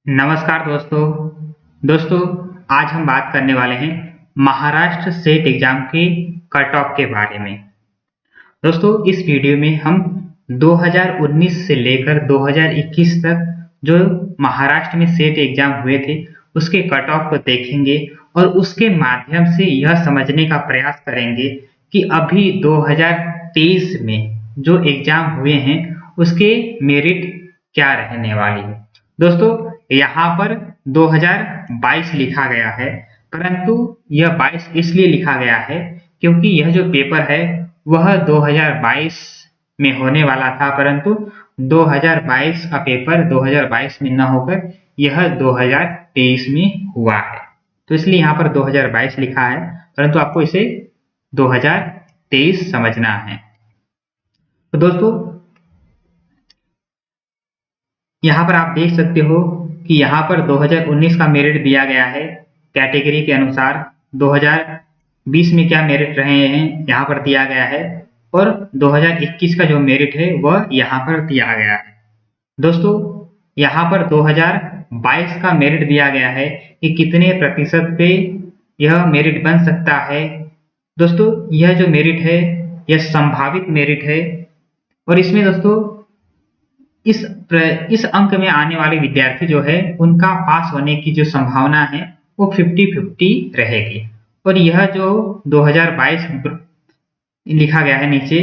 नमस्कार दोस्तों आज हम बात करने वाले हैं महाराष्ट्र सेट एग्जाम के कट ऑफ के बारे में। दोस्तों इस वीडियो में हम 2019 से लेकर 2021 तक जो महाराष्ट्र में सेट एग्जाम हुए थे उसके कट ऑफ को देखेंगे और उसके माध्यम से यह समझने का प्रयास करेंगे कि अभी 2023 में जो एग्जाम हुए हैं उसके मेरिट क्या रहने वाली है। दोस्तों यहाँ पर 2022 लिखा गया है, परंतु यह 22 इसलिए लिखा गया है क्योंकि यह जो पेपर है वह 2022 में होने वाला था, परंतु 2022 का पेपर 2022 में न होकर यह 2023 में हुआ है, तो इसलिए यहाँ पर 2022 लिखा है, परंतु आपको इसे 2023 समझना है। तो दोस्तों यहाँ पर आप देख सकते हो कि यहाँ पर 2019 का मेरिट दिया गया है कैटेगरी के अनुसार। 2020 में क्या मेरिट रहे हैं यहाँ पर दिया गया है और 2021 का जो मेरिट है वह यहाँ पर दिया गया है। दोस्तों यहाँ पर 2022 का मेरिट दिया गया है कि कितने प्रतिशत पे यह मेरिट बन सकता है। दोस्तों यह जो मेरिट है यह संभावित मेरिट है और इसमें दोस्तों इस अंक में आने वाले विद्यार्थी जो है उनका पास होने की जो संभावना है वो 50-50 रहेगी। और यह जो 2022 लिखा गया है नीचे,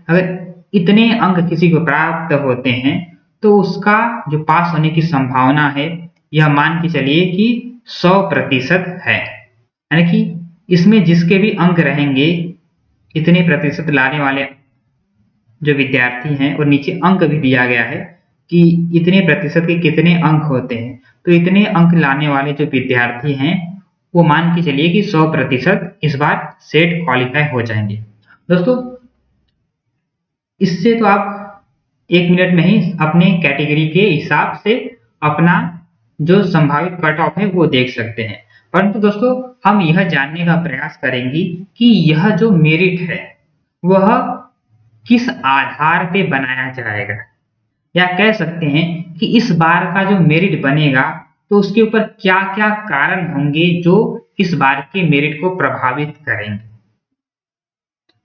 अगर इतने अंक किसी को प्राप्त होते हैं तो उसका जो पास होने की संभावना है यह मान के चलिए कि 100% है, यानी कि इसमें जिसके भी अंक रहेंगे इतने प्रतिशत लाने वाले जो विद्यार्थी हैं, और नीचे अंक भी दिया गया है कि इतने प्रतिशत के कितने अंक होते हैं, तो इतने अंक लाने वाले जो विद्यार्थी हैं वो मान के चलिए कि 100% इस बार सेट क्वालिफाई हो जाएंगे। दोस्तों इससे तो आप 1 मिनट में ही अपने कैटेगरी के हिसाब से अपना जो संभावित कट ऑफ है वो देख सकते हैं, परंतु दोस्तों हम यह जानने का प्रयास करेंगे कि यह जो मेरिट है वह किस आधार पे बनाया जाएगा, या कह सकते हैं कि इस बार का जो मेरिट बनेगा तो उसके ऊपर क्या क्या कारण होंगे जो इस बार के मेरिट को प्रभावित करेंगे।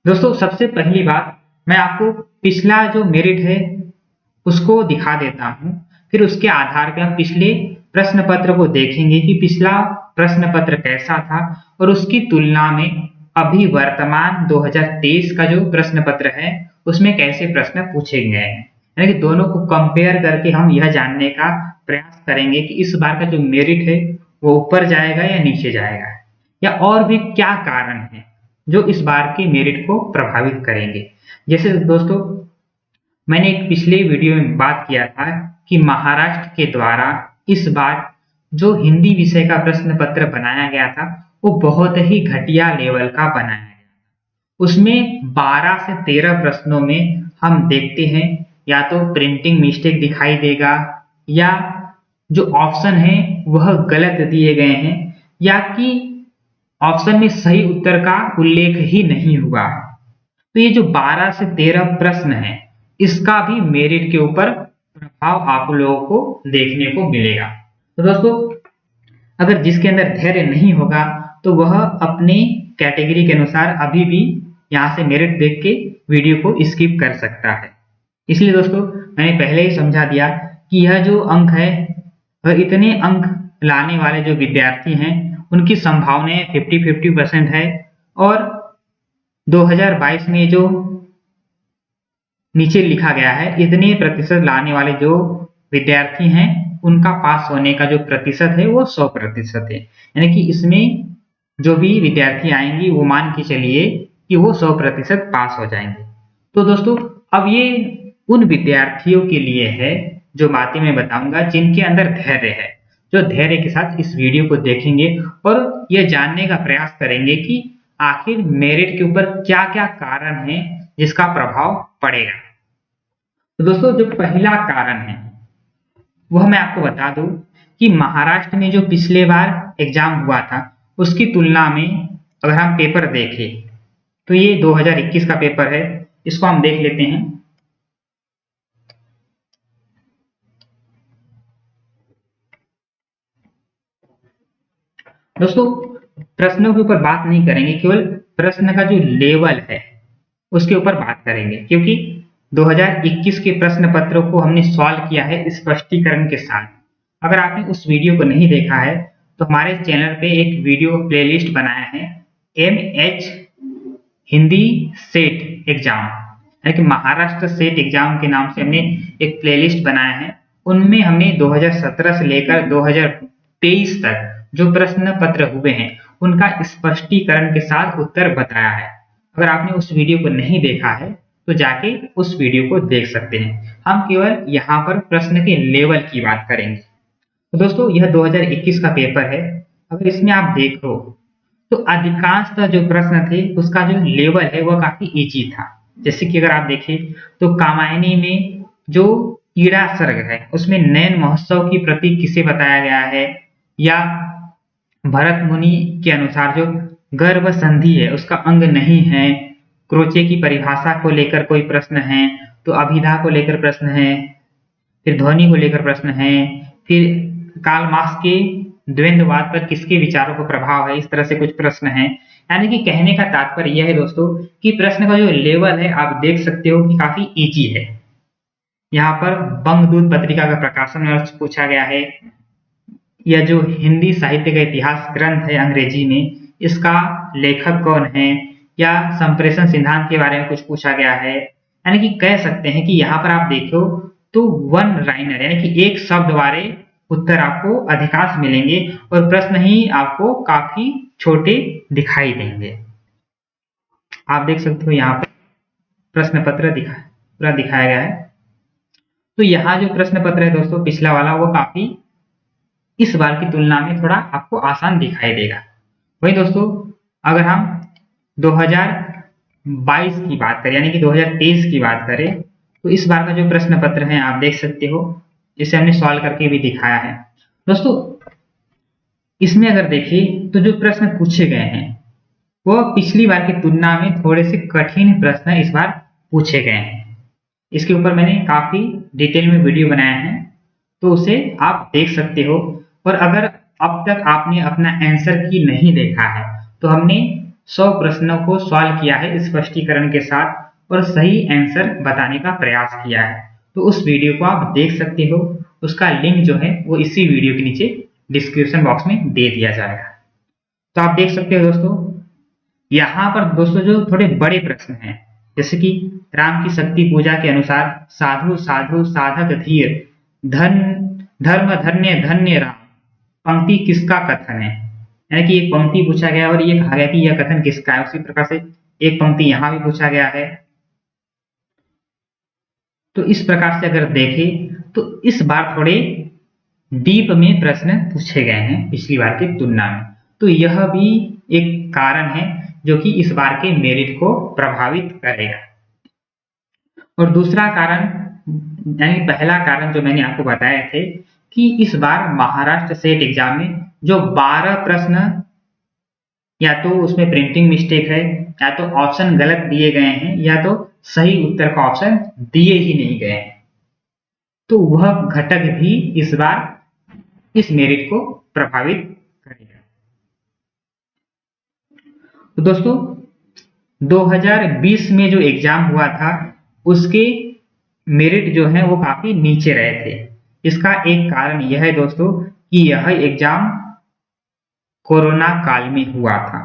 दोस्तों सबसे पहली बात मैं आपको पिछला जो मेरिट है उसको दिखा देता हूं, फिर उसके आधार पर हम पिछले प्रश्न पत्र को देखेंगे कि पिछला प्रश्न पत्र कैसा था और उसकी तुलना में अभी वर्तमान 2023 का जो प्रश्न पत्र है उसमें कैसे प्रश्न पूछे गए हैं, यानी कि दोनों को कंपेयर करके हम यह जानने का प्रयास करेंगे कि इस बार का जो मेरिट है वो ऊपर जाएगा या नीचे जाएगा, या और भी क्या कारण है जो इस बार के मेरिट को प्रभावित करेंगे। जैसे दोस्तों मैंने एक पिछले वीडियो में बात किया था कि महाराष्ट्र के द्वारा इस बार जो हिंदी विषय का प्रश्न पत्र बनाया गया था वो बहुत ही घटिया लेवल का बनाया गया। उसमें 12 से 13 प्रश्नों में हम देखते हैं या तो प्रिंटिंग मिस्टेक दिखाई देगा, या जो ऑप्शन है वह गलत दिए गए हैं, या कि ऑप्शन में सही उत्तर का उल्लेख ही नहीं हुआ। तो ये जो 12 से 13 प्रश्न है इसका भी मेरिट के ऊपर प्रभाव आप लोगों को देखने को मिलेगा। तो दोस्तों अगर जिसके अंदर धैर्य नहीं होगा तो वह अपने कैटेगरी के अनुसार अभी भी यहाँ से मेरिट देख के वीडियो को स्किप कर सकता है। इसलिए दोस्तों मैंने पहले ही समझा दिया कि यह जो अंक है वह इतने अंक लाने वाले जो विद्यार्थी हैं उनकी संभावनाएं 50-50% है, और 2022 में जो नीचे लिखा गया है इतने प्रतिशत लाने वाले जो विद्यार्थी हैं उनका पास होने का जो प्रतिशत है वो 100% है, यानी कि इसमें जो भी विद्यार्थी आएंगे वो मान के चलिए कि वो 100% पास हो जाएंगे। तो दोस्तों अब ये उन विद्यार्थियों के लिए है जो बातें मैं बताऊंगा जिनके अंदर धैर्य है, जो धैर्य के साथ इस वीडियो को देखेंगे और यह जानने का प्रयास करेंगे कि आखिर मेरिट के ऊपर क्या क्या कारण है जिसका प्रभाव पड़ेगा। तो दोस्तों जो पहला कारण है वह मैं आपको बता दूं कि महाराष्ट्र में जो पिछले बार एग्जाम हुआ था उसकी तुलना में अगर हम पेपर देखें तो ये 2021 का पेपर है, इसको हम देख लेते हैं। दोस्तों प्रश्नों के ऊपर बात नहीं करेंगे, केवल प्रश्न का जो लेवल है उसके ऊपर बात करेंगे, क्योंकि 2021 के प्रश्न पत्रों को हमने सॉल्व किया है स्पष्टीकरण के साथ। अगर आपने उस वीडियो को नहीं देखा है तो हमारे चैनल पे एक वीडियो प्लेलिस्ट बनाया है, MH हिंदी सेट एग्जाम, यानी कि महाराष्ट्र सेट एग्जाम के नाम से हमने एक प्लेलिस्ट बनाया है। उनमें हमने 2017 से लेकर 2023 तक जो प्रश्न पत्र हुए हैं उनका स्पष्टीकरण के साथ उत्तर बताया है। अगर आपने उस वीडियो को नहीं देखा है तो जाके उस वीडियो को देख सकते हैं। हम केवल यहाँ पर प्रश्न के लेवल की बात करेंगे। तो दोस्तों यह 2021 का पेपर है। अगर इसमें आप देखो तो अधिकांशतः जो प्रश्न थे उसका जो लेवल है वह काफी इजी था। जैसे कि अगर आप देखें तो कामायनी में जो कीड़ा सर्ग है उसमें नयन महोत्सव की प्रतीक किसे बताया गया है, या भरत मुनि के अनुसार जो गर्भ संधि है उसका अंग नहीं है, क्रोचे की परिभाषा को लेकर कोई प्रश्न है, तो अभिधा को लेकर प्रश्न है, फिर ध्वनि को लेकर प्रश्न है, फिर कार्ल मार्क्स के द्वंद्ववाद पर किसके विचारों का प्रभाव है, इस तरह से कुछ प्रश्न हैं। यानी कि कहने का तात्पर्य यह है दोस्तों कि प्रश्न का जो लेवल है आप देख सकते हो कि काफी इजी है। यहाँ पर बंगदूत पत्रिका का प्रकाशन वर्ष पूछा गया है, या जो हिंदी साहित्य का इतिहास ग्रंथ है अंग्रेजी में इसका लेखक कौन है, या संप्रेषण सिद्धांत के बारे में कुछ पूछा गया है। यानी कि कह सकते हैं कि यहाँ पर आप देखो तो वन लाइनर यानी कि एक शब्द वाले उत्तर आपको अधिकांश मिलेंगे और प्रश्न ही आपको काफी छोटे दिखाई देंगे। आप देख सकते हो यहाँ पर प्रश्न पत्र पूरा दिखाया गया है। तो यहाँ जो प्रश्न पत्र है दोस्तों पिछला वाला वो काफी इस बार की तुलना में थोड़ा आपको आसान दिखाई देगा। वही दोस्तों अगर हम 2022 की बात करें यानी कि 2023 की बात करें तो इस बार का जो प्रश्न पत्र है आप देख सकते हो, इसे हमने सॉल्व करके भी दिखाया है। दोस्तों इसमें अगर देखें तो जो प्रश्न पूछे गए हैं वो पिछली बार की तुलना में थोड़े से कठिन प्रश्न इस बार पूछे गए हैं। इसके ऊपर मैंने काफी डिटेल में वीडियो बनाया है तो उसे आप देख सकते हो। और अगर अब तक आपने अपना आंसर की नहीं देखा है तो हमने 100 प्रश्नों को सॉल्व किया है स्पष्टीकरण के साथ और सही आंसर बताने का प्रयास किया है, तो उस वीडियो को आप देख सकते हो। उसका लिंक जो है वो इसी वीडियो के नीचे डिस्क्रिप्शन बॉक्स में दे दिया जाएगा। तो आप देख सकते हो दोस्तों यहाँ पर दोस्तों जो थोड़े बड़े प्रश्न हैं, जैसे कि राम की शक्ति पूजा के अनुसार साधु साधु साधक धीर धन धर्म धन्य धन्य राम पंक्ति किसका कथन है। यानी कि एक पंक्ति पूछा गया और ये कहा गया कि यह कथन किसका है। उसी प्रकार से एक पंक्ति यहाँ भी पूछा गया है। तो इस प्रकार से अगर देखें तो इस बार थोड़े डीप में प्रश्न पूछे गए हैं पिछली बार की तुलना में, तो यह भी एक कारण है जो कि इस बार के मेरिट को प्रभावित करेगा। और दूसरा कारण यानी पहला कारण जो मैंने आपको बताए थे कि इस बार महाराष्ट्र सेट एग्जाम में जो 12 प्रश्न या तो उसमें प्रिंटिंग मिस्टेक है, या तो ऑप्शन गलत दिए गए हैं, या तो सही उत्तर का ऑप्शन दिए ही नहीं गए हैं, तो वह घटक भी इस बार इस मेरिट को प्रभावित करेगा। तो दोस्तों 2020 में जो एग्जाम हुआ था उसके मेरिट जो है वो काफी नीचे रहे थे। इसका एक कारण यह है दोस्तों कि यह एग्जाम कोरोना काल में हुआ था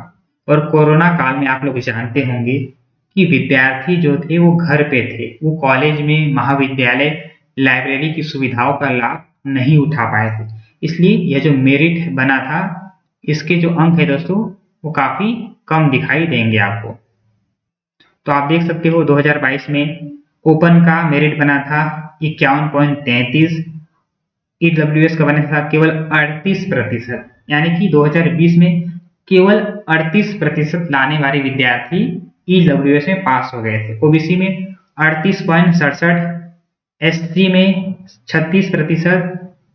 और कोरोना काल में आप लोग जानते होंगे कि विद्यार्थी जो थे वो घर पे थे, वो कॉलेज में महाविद्यालय लाइब्रेरी की सुविधाओं का लाभ नहीं उठा पाए थे। इसलिए यह जो मेरिट बना था इसके जो अंक है दोस्तों वो काफी कम दिखाई देंगे आपको। तो आप देख सकते हो 2022 में ओपन का मेरिट बना था 51.33, ईडब्ल्यूएस का बना था केवल 38%, यानी कि 2020 में केवल 38% लाने वाले विद्यार्थी ईडब्ल्यूएस में पास हो गए थे। ओबीसी में 38.67, एससी में 36%,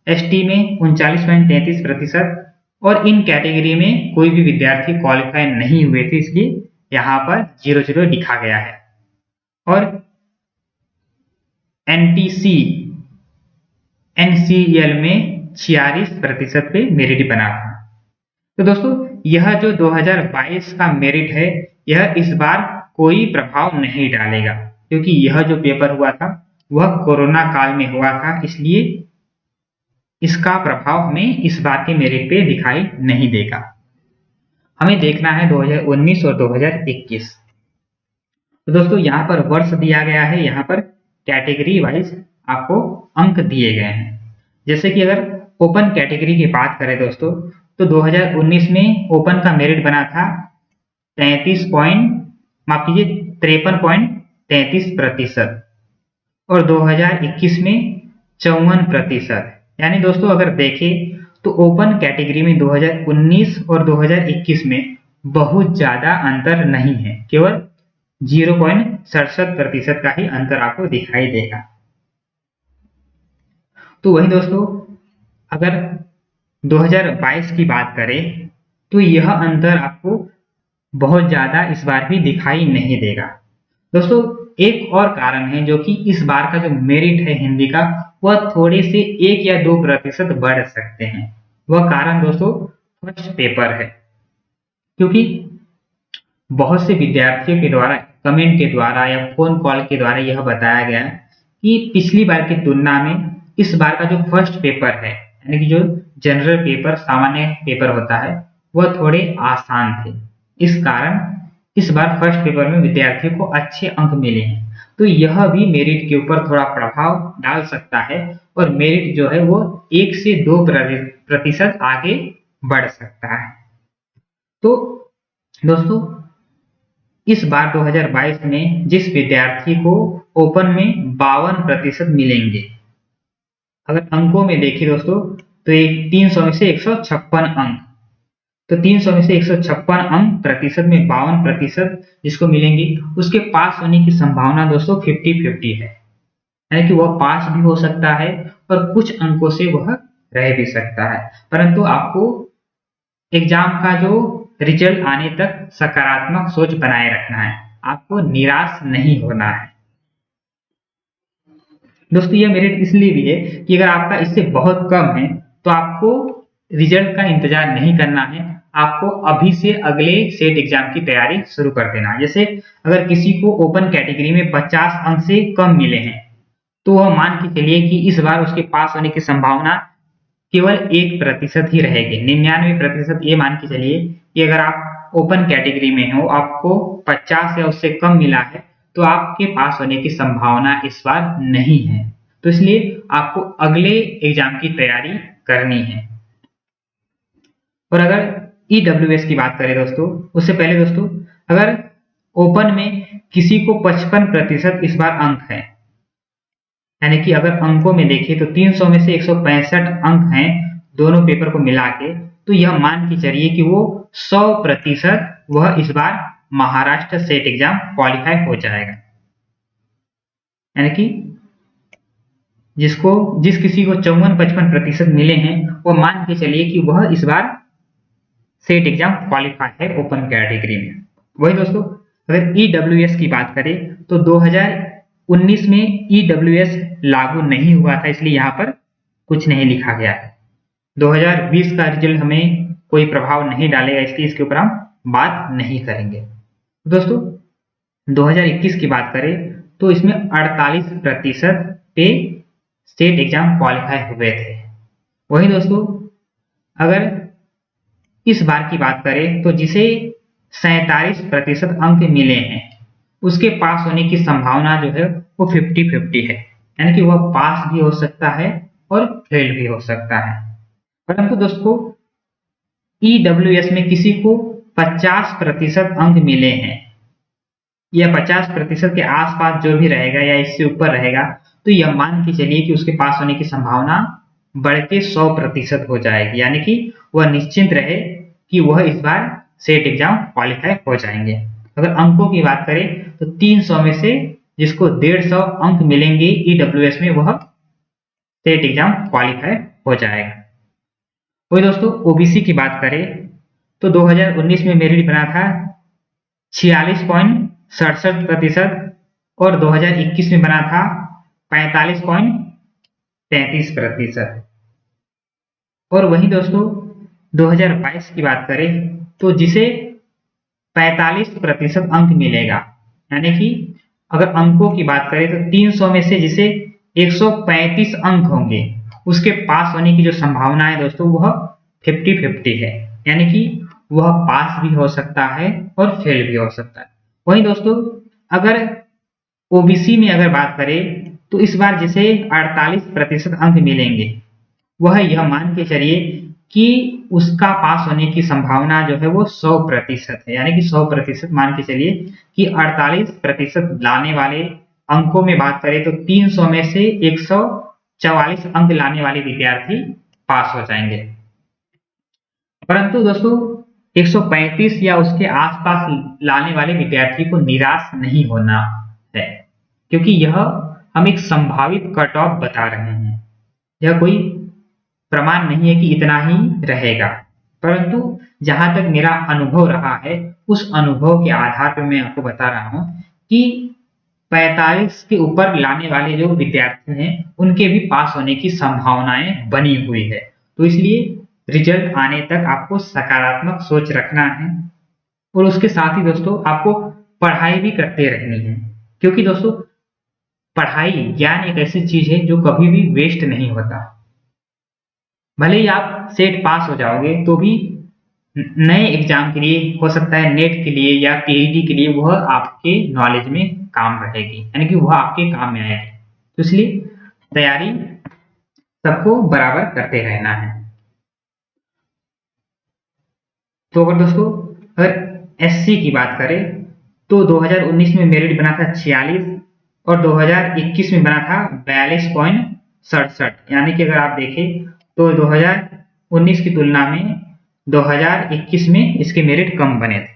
एसटी में 39.33% और इन कैटेगरी में कोई भी विद्यार्थी क्वालिफाई नहीं हुए थे, इसलिए यहाँ पर 0 लिखा गया है। और एनटीसी एनसीएल में 46% पे मेरिट बना था। तो दोस्तों यह जो 2022 का मेरिट है, यह इस बार कोई प्रभाव नहीं डालेगा, क्योंकि यह जो पेपर हुआ था वह कोरोना काल में हुआ था, इसलिए इसका प्रभाव हमें इस बार के मेरिट पे दिखाई नहीं देगा। हमें देखना है 2019 और 2021। तो दोस्तों यहाँ पर वर्ष दिया गया है, यहाँ पर कैटेगरी वाइज आपको अंक दिए गए हैं। जैसे कि अगर ओपन कैटेगरी की बात करें दोस्तों, तो 2019 में ओपन का मेरिट बना था 53.33% और 2021 में 54%। यानी दोस्तों अगर देखें तो ओपन कैटेगरी में 2019 और 2021 में बहुत ज्यादा अंतर नहीं है, केवल 0.67% का ही अंतर आपको दिखाई देगा। तो वही दोस्तों अगर 2022 की बात करें तो यह अंतर आपको बहुत ज्यादा इस बार भी दिखाई नहीं देगा। दोस्तों एक और कारण है जो कि इस बार का जो मेरिट है हिंदी का, वह थोड़े से 1 या 2% बढ़ सकते हैं। वह कारण दोस्तों फर्स्ट पेपर है, क्योंकि बहुत से विद्यार्थियों के द्वारा कमेंट के द्वारा या फोन कॉल के द्वारा यह बताया गया कि पिछली बार की तुलना में इस बार का जो फर्स्ट पेपर है, यानी कि जो जनरल पेपर सामान्य पेपर होता है, वह थोड़े आसान थे। इस कारण इस बार फर्स्ट पेपर में विद्यार्थियों को अच्छे अंक मिले हैं, तो यह भी मेरिट के ऊपर थोड़ा प्रभाव डाल सकता है और मेरिट जो है वो 1 से 2% आगे बढ़ सकता है। तो दोस्तों इस बार 2022 में जिस विद्यार्थी को ओपन में 52% मिलेंगे, अगर अंकों में देखिए दोस्तों तो एक 300 में से 156 अंक, तो 300 में से 156 अंक प्रतिशत में 52% जिसको मिलेंगे, उसके पास होने की संभावना दोस्तों 50-50 है, यानी कि वह पास भी हो सकता है और कुछ अंकों से वह रह भी सकता है। परंतु आपको एग्जाम का जो रिजल्ट आने तक सकारात्मक सोच बनाए रखना है, आपको निराश नहीं होना है। दोस्तों यह मेरिट इसलिए भी है कि अगर आपका इससे बहुत कम है तो आपको रिजल्ट का इंतजार नहीं करना है, आपको अभी से अगले सेट एग्जाम की तैयारी शुरू कर देना है। जैसे अगर किसी को ओपन कैटेगरी में 50 अंक से कम मिले हैं, तो वह मान के चलिए कि इस बार उसके पास होने की संभावना केवल 1% ही रहेगी। 99% ये मान के चलिए कि अगर आप ओपन कैटेगरी में हो, आपको 50 या उससे कम मिला है, तो आपके पास होने की संभावना इस बार नहीं है। तो इसलिए आपको अगले एग्जाम की तैयारी करनी है। और अगर EWS की बात करें दोस्तों, उससे पहले दोस्तों अगर ओपन में किसी को 55% इस बार अंक है, यानी कि अगर अंकों में देखिए तो 300 में से 165 अंक हैं दोनों पेपर को मिला के, तो यह मान के चलिए कि वो 100% वह इस बार महाराष्ट्र सेट एग्जाम क्वालिफाई हो जाएगा। यानी कि जिस किसी को 54-55% मिले हैं, वो मान के चलिए कि वह इस बार सेट एग्जाम क्वालिफाई है ओपन कैटेगरी में। वही दोस्तों अगर EWS की बात करें तो 2019 में EWS लागू नहीं हुआ था, इसलिए यहाँ पर कुछ नहीं लिखा गया है। 2020 का रिजल्ट हमें कोई प्रभाव नहीं डालेगा, इसलिए इसके ऊपर हम बात नहीं करेंगे। दोस्तों 2021 की बात करें तो इसमें 48% पे स्टेट एग्जाम क्वालिफाई हुए थे। वही दोस्तों अगर इस बार की बात करें तो जिसे 47% अंक मिले हैं, उसके पास होने की संभावना जो है वो 50-50 है, यानी कि वह पास भी हो सकता है और फेल भी हो सकता है। परंतु दोस्तों EWS में किसी को 50% अंक मिले हैं या 50% के आसपास जो भी रहेगा या इससे ऊपर रहेगा, तो यह मान के चलिए कि उसके पास होने की संभावना बढ़ के 100% हो जाएगी, यानी कि वह निश्चिंत रहे कि वह इस बार सेट एग्जाम क्वालिफाई हो जाएंगे। अगर अंकों की बात करें तो 300 में से जिसको 150 अंक मिलेंगे EWS में, वह सेट एग्जाम क्वालिफाई हो जाएगा। वही दोस्तों OBC की बात करें तो 2019 में मेरिट बना था 46.67% और 2021 में बना था 45.33%। और वही दोस्तों 2022 की बात करें तो जिसे 45% अंक मिलेगा, यानी कि अगर अंकों की बात करें तो 300 में से जिसे 135 अंक होंगे उसके पास होने की जो संभावना है दोस्तों वह 50-50 है, यानी कि वह पास भी हो सकता है और फेल भी हो सकता है। वहीं दोस्तों अगर ओबीसी में अगर बात करें तो इस बार जिसे 48% अंक मिलेंगे वह यह मान के चलिए कि उसका पास होने की संभावना जो है वो 100% है, यानी कि 100% मान के चलिए कि 48% लाने वाले अंकों में बात करें तो 300 में से 144 अंक लाने वाले विद्यार्थी पास हो जाएंगे। परंतु दोस्तों 135 या उसके आसपास लाने वाले विद्यार्थी को निराश नहीं होना है, क्योंकि यह हम एक संभावित कट ऑफ बता रहे हैं। यह कोई प्रमाण नहीं है कि इतना ही रहेगा, परंतु जहां तक मेरा अनुभव रहा है उस अनुभव के आधार पर मैं आपको बता रहा हूं कि 45 के ऊपर लाने वाले जो विद्यार्थी हैं उनके भी पास होने की संभावनाएं बनी हुई है। तो इसलिए रिजल्ट आने तक आपको सकारात्मक सोच रखना है और उसके साथ ही दोस्तों आपको पढ़ाई भी करते रहनी है, क्योंकि दोस्तों पढ़ाई ज्ञान एक ऐसी चीज है जो कभी भी वेस्ट नहीं होता। भले ही आप सेट पास हो जाओगे तो भी नए एग्जाम के लिए हो सकता है, नेट के लिए या पीएचडी के लिए वह आपके नॉलेज में काम रहेगी, यानी कि वह आपके काम में आएगी। तो इसलिए तैयारी सबको बराबर करते रहना है। तो अगर दोस्तों अगर एससी की बात करें तो 2019 में मेरिट बना था 46 और 2021 में बना था 42.67, यानी कि अगर आप देखें तो 2019 की तुलना में 2021 में इसके मेरिट कम बने थे।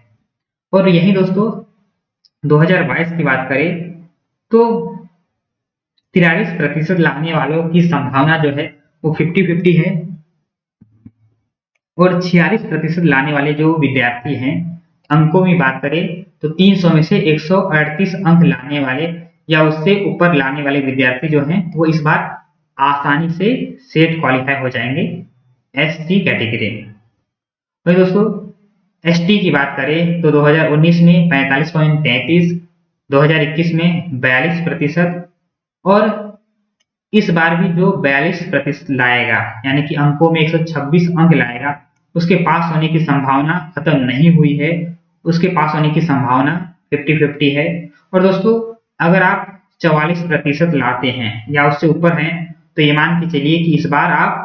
और यही दोस्तों 2022 की बात करें तो 43% लाने वालों की संभावना जो है वो 50-50 है और 46% लाने वाले जो विद्यार्थी हैं अंकों में बात करें तो 300 में से 138 अंक लाने वाले या उससे ऊपर लाने वाले विद्यार्थी जो हैं वो इस बार आसानी से सेट क्वालिफाई हो जाएंगे एसटी कैटेगरी में। तो दोस्तों एसटी की बात करें तो 2019 में 45.33, 2021 में 42% और इस बार भी जो 42% लाएगा यानी कि अंकों में 126 अंक लाएगा उसके पास होने की संभावना खत्म नहीं हुई है, उसके पास होने की संभावना 50-50 है। और दोस्तों अगर आप 44% लाते हैं या उससे ऊपर हैं तो ये मान के चलिए कि इस बार आप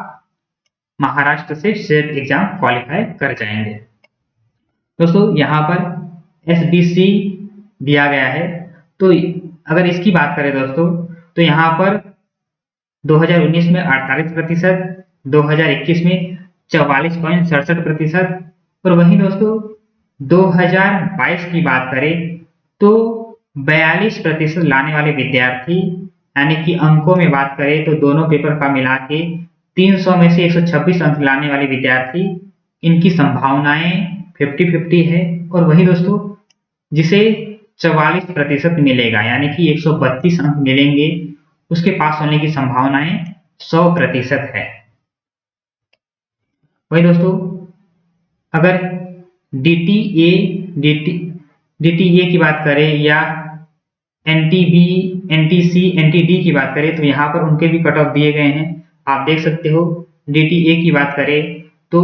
महाराष्ट्र से सेट एग्जाम क्वालिफाई कर जाएंगे। दोस्तों यहाँ पर एसबीसी दिया गया है, तो अगर इसकी बात करें दोस्तों तो यहाँ पर 2019 में 48%, 2021 में 44.67% और वहीं दोस्तों 2022 की बात करें तो 42% लाने वाले विद्यार्थी, यानी कि अंकों में बात करें तो दोनों पेपर का मिला के 300 में से 126 अंक लाने वाले विद्यार्थी, इनकी संभावनाएं 50-50 है। और वही दोस्तों जिसे 44% मिलेगा यानी कि 132 अंक मिलेंगे उसके पास होने की संभावनाएं 100% है। वही दोस्तों अगर डीटीए की बात करें या एनटीबी, एनटीसी, एनटीडी की बात करें तो यहाँ पर उनके भी कट ऑफ दिए गए हैं, आप देख सकते हो। डीटीए की बात करें तो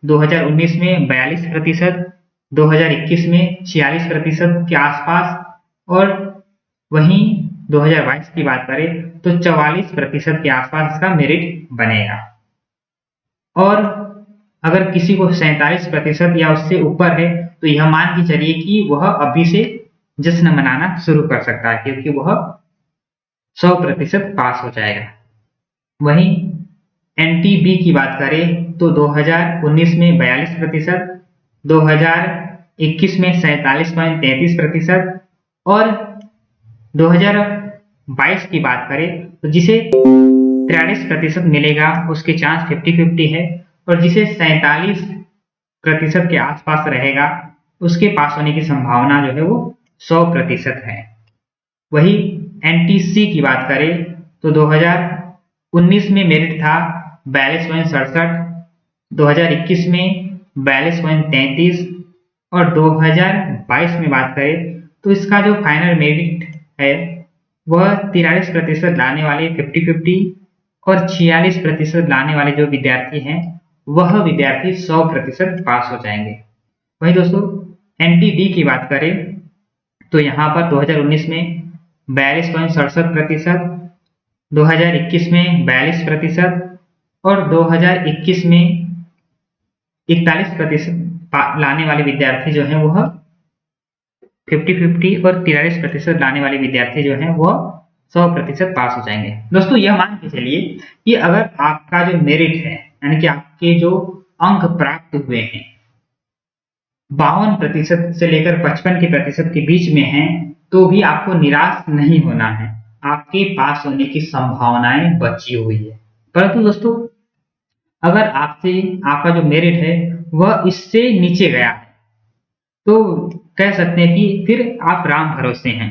2019 में 42%, 2021 में 46% के आसपास और वहीं 2022 की बात करें तो 44% के आसपास इसका मेरिट बनेगा। और अगर किसी को 47% या उससे ऊपर है तो यह मान के चलिए कि वह अभी से जश्न मनाना शुरू कर सकता है, क्योंकि वह 100% पास हो जाएगा। वहीं एनटीबी की बात करें तो 2019 में 42%, 2021 में 47.33% और 2022 की बात करें तो जिसे 43% मिलेगा उसके चांस 50-50 है और जिसे 47% के आसपास रहेगा उसके पास होने की संभावना जो है वो 100% है। वही एनटीसी की बात करें तो 2019 में मेरिट था 42.67, 2021 में 42.33 और 2022 में बात करें तो इसका जो फाइनल मेरिट है वह 43% लाने वाले 50-50 और 46% लाने वाले जो विद्यार्थी हैं वह विद्यार्थी 100% पास हो जाएंगे। वहीं दोस्तों NTD की बात करें तो यहाँ पर 2019 में 42.67%, 2021 में 42% और 2021 में 41% लाने वाले विद्यार्थी जो हैं वह 50-50 और 43% लाने वाले विद्यार्थी जो हैं वह 100% पास हो जाएंगे। दोस्तों यह मान के चलिए कि अगर आपका जो मेरिट है यानी कि आपके जो अंक प्राप्त हुए हैं 52% से लेकर 55% के बीच में हैं तो भी आपको निराश नहीं होना है, आपके पास होने की संभावनाएं बची हुई है। परंतु दोस्तों अगर आपका जो मेरिट है वह इससे नीचे गया है तो कह सकते हैं कि फिर आप राम भरोसे हैं,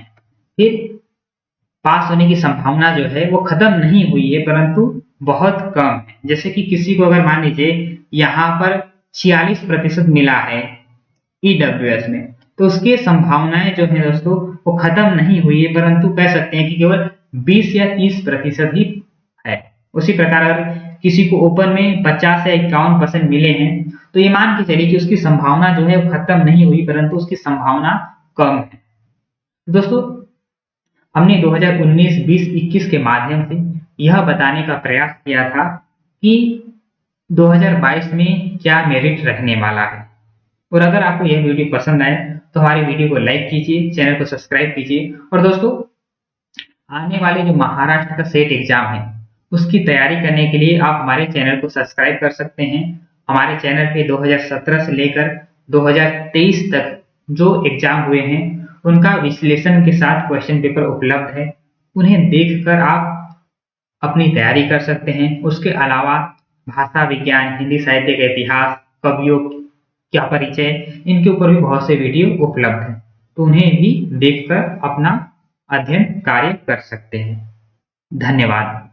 फिर पास होने की संभावना जो है वो खत्म नहीं हुई है परंतु बहुत कम है। जैसे कि किसी को अगर मान लीजिए यहाँ पर 46% मिला है EWS में तो उसकी संभावनाएं जो है दोस्तों वो खत्म नहीं हुई है परंतु कह सकते हैं कि केवल 20 या 30% ही है। उसी प्रकार अगर किसी को ओपन में 50 या 51% मिले हैं तो ये मान के चलिए कि उसकी संभावना जो है वो खत्म नहीं हुई परंतु उसकी संभावना कम है। दोस्तों हमने 2019, 20, 21 के माध्यम से यह बताने का प्रयास किया था कि 2022 में क्या मेरिट रहने वाला है। और अगर आपको यह वीडियो पसंद आए तो हमारे वीडियो को लाइक कीजिए, चैनल को सब्सक्राइब कीजिए। और दोस्तों आने वाले जो महाराष्ट्र का सेट एग्जाम है उसकी तैयारी करने के लिए आप हमारे चैनल को सब्सक्राइब कर सकते हैं। हमारे चैनल पे 2017 से लेकर 2023 तक जो एग्जाम हुए हैं उनका विश्लेषण के साथ क्वेश्चन पेपर उपलब्ध है, उन्हें देखकर आप अपनी तैयारी कर सकते हैं। उसके अलावा भाषा विज्ञान, हिंदी साहित्य का इतिहास, कवियों क्या परिचय, इनके ऊपर भी बहुत से वीडियो उपलब्ध हैं तो उन्हें भी देखकर अपना अध्ययन कार्य कर सकते हैं। धन्यवाद।